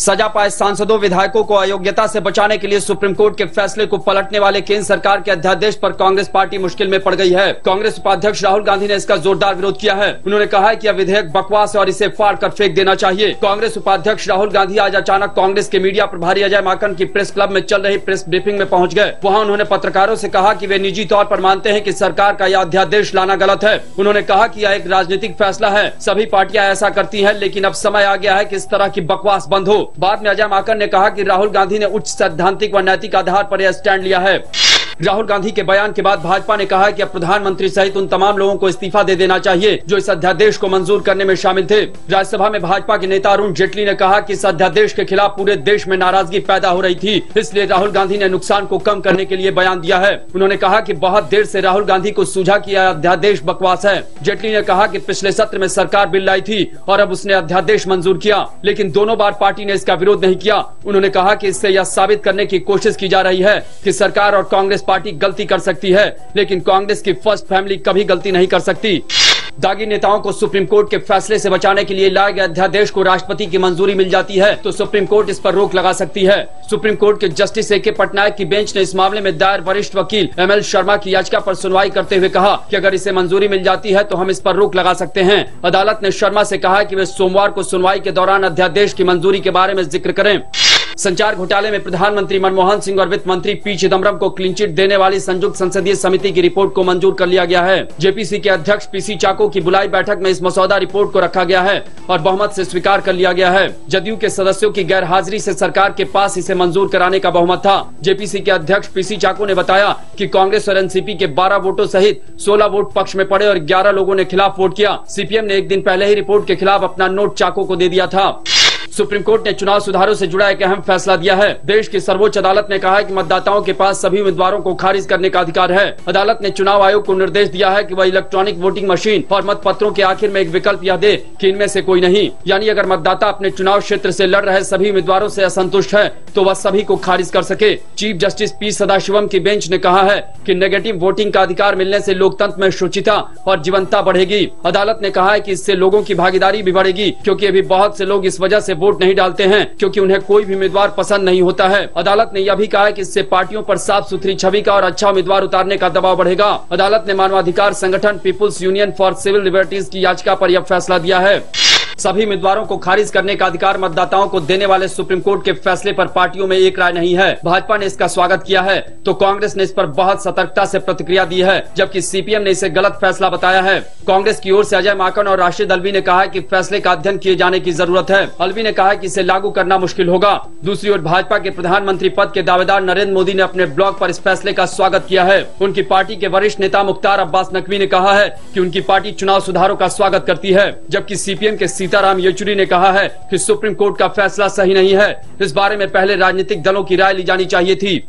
सजा पाए सांसदों विधायकों को अयोग्यता से बचाने के लिए सुप्रीम कोर्ट के फैसले को पलटने वाले केंद्र सरकार के अध्यादेश पर कांग्रेस पार्टी मुश्किल में पड़ गई है। कांग्रेस उपाध्यक्ष राहुल गांधी ने इसका जोरदार विरोध किया है। उन्होंने कहा है कि यह विधेयक बकवास है और इसे फाड़ कर फेंक देना चाहिए। कांग्रेस उपाध्यक्ष राहुल गांधी आज अचानक कांग्रेस के मीडिया प्रभारी अजय माकन की प्रेस क्लब में चल रही प्रेस ब्रीफिंग में पहुंच गए। वहां उन्होंने पत्रकारों से कहा कि वे निजी तौर पर मानते हैं कि सरकार का यह अध्यादेश लाना गलत है। उन्होंने कहा कि यह एक राजनीतिक फैसला है, सभी पार्टियां ऐसा करती हैं, लेकिन अब समय आ गया है कि इस तरह की बकवास बंद हो। बाद में अजय माकन ने कहा कि राहुल गांधी ने उच्च सैद्धांतिक व नैतिक आधार पर यह स्टैंड लिया है। राहुल गांधी के बयान के बाद भाजपा ने कहा कि अब प्रधानमंत्री सहित उन तमाम लोगों को इस्तीफा दे देना चाहिए जो इस अध्यादेश को मंजूर करने में शामिल थे। राज्यसभा में भाजपा के नेता अरुण जेटली ने कहा कि इस अध्यादेश के खिलाफ पूरे देश में नाराजगी पैदा हो रही थी, इसलिए राहुल गांधी ने नुकसान को कम करने के लिए बयान दिया है। उन्होंने कहा कि बहुत देर से राहुल गांधी को सूझा कि यह अध्यादेश बकवास है। जेटली ने कहा कि पिछले सत्र में सरकार बिल लाई थी और अब उसने अध्यादेश मंजूर किया, लेकिन दोनों बार पार्टी ने इसका विरोध नहीं किया। उन्होंने कहा कि इससे यह साबित करने की कोशिश की जा रही है कि सरकार और कांग्रेस पार्टी गलती कर सकती है, लेकिन कांग्रेस की फर्स्ट फैमिली कभी गलती नहीं कर सकती। दागी नेताओं को सुप्रीम कोर्ट के फैसले से बचाने के लिए लाए गए अध्यादेश को राष्ट्रपति की मंजूरी मिल जाती है तो सुप्रीम कोर्ट इस पर रोक लगा सकती है। सुप्रीम कोर्ट के जस्टिस ए.के. पटनायक की बेंच ने इस मामले में दायर वरिष्ठ वकील एम.एल. शर्मा की याचिका पर सुनवाई करते हुए कहा कि अगर इसे मंजूरी मिल जाती है तो हम इस पर रोक लगा सकते हैं। अदालत ने शर्मा से कहा कि वे सोमवार को सुनवाई के दौरान अध्यादेश की मंजूरी के बारे में जिक्र करें। संचार घोटाले में प्रधानमंत्री मनमोहन सिंह और वित्त मंत्री पी चिदम्बरम को क्लीन चिट देने वाली संयुक्त संसदीय समिति की रिपोर्ट को मंजूर कर लिया गया है। जेपीसी के अध्यक्ष पीसी चाको की बुलाई बैठक में इस मसौदा रिपोर्ट को रखा गया है और बहुमत से स्वीकार कर लिया गया है। जदयू के सदस्यों की गैर हाजिरी से सरकार के पास इसे मंजूर कराने का बहुमत था। जेपीसी के अध्यक्ष पीसी चाको ने बताया कि कांग्रेस और एनसीपी के 12 वोटों सहित 16 वोट पक्ष में पड़े और 11 लोगों ने खिलाफ वोट किया। सीपीएम ने एक दिन पहले ही रिपोर्ट के खिलाफ अपना नोट चाको को दे दिया था। सुप्रीम कोर्ट ने चुनाव सुधारों से जुड़ा एक अहम फैसला दिया है। देश की सर्वोच्च अदालत ने कहा है कि मतदाताओं के पास सभी उम्मीदवारों को खारिज करने का अधिकार है। अदालत ने चुनाव आयोग को निर्देश दिया है कि वह इलेक्ट्रॉनिक वोटिंग मशीन और मत पत्रों के आखिर में एक विकल्प यह दे कि इनमें से कोई नहीं, यानी अगर मतदाता अपने चुनाव क्षेत्र से लड़ रहे सभी उम्मीदवारों से असंतुष्ट है तो वह सभी को खारिज कर सके। चीफ जस्टिस पी सदाशिवम की बेंच ने कहा है कि नेगेटिव वोटिंग का अधिकार मिलने से लोकतंत्र में शुचिता और जीवंतता बढ़ेगी। अदालत ने कहा है कि इससे लोगों की भागीदारी भी बढ़ेगी, क्योंकि अभी बहुत से लोग इस वजह से वोट नहीं डालते हैं क्योंकि उन्हें कोई भी उम्मीदवार पसंद नहीं होता है। अदालत ने यह भी कहा है कि इससे पार्टियों पर साफ सुथरी छवि का और अच्छा उम्मीदवार उतारने का दबाव बढ़ेगा। अदालत ने मानवाधिकार संगठन People's Union for Civil Liberties की याचिका पर यह फैसला दिया है। सभी उम्मीदवारों को खारिज करने का अधिकार मतदाताओं को देने वाले सुप्रीम कोर्ट के फैसले पर पार्टियों में एक राय नहीं है। भाजपा ने इसका स्वागत किया है तो कांग्रेस ने इस पर बहुत सतर्कता से प्रतिक्रिया दी है, जबकि सीपीएम ने इसे गलत फैसला बताया है। कांग्रेस की ओर से अजय माकन और राशिद अलवी ने कहा है कि फैसले का अध्ययन किए जाने की जरूरत है। अलवी ने कहा है कि इसे लागू करना मुश्किल होगा। दूसरी ओर भाजपा के प्रधानमंत्री पद के दावेदार नरेंद्र मोदी ने अपने ब्लॉग पर इस फैसले का स्वागत किया है। उनकी पार्टी के वरिष्ठ नेता मुख्तार अब्बास नकवी ने कहा है कि उनकी पार्टी चुनाव सुधारों का स्वागत करती है, जबकि सीपीएम के सीताराम येचुरी ने कहा है कि सुप्रीम कोर्ट का फैसला सही नहीं है। इस बारे में पहले राजनीतिक दलों की राय ली जानी चाहिए थी।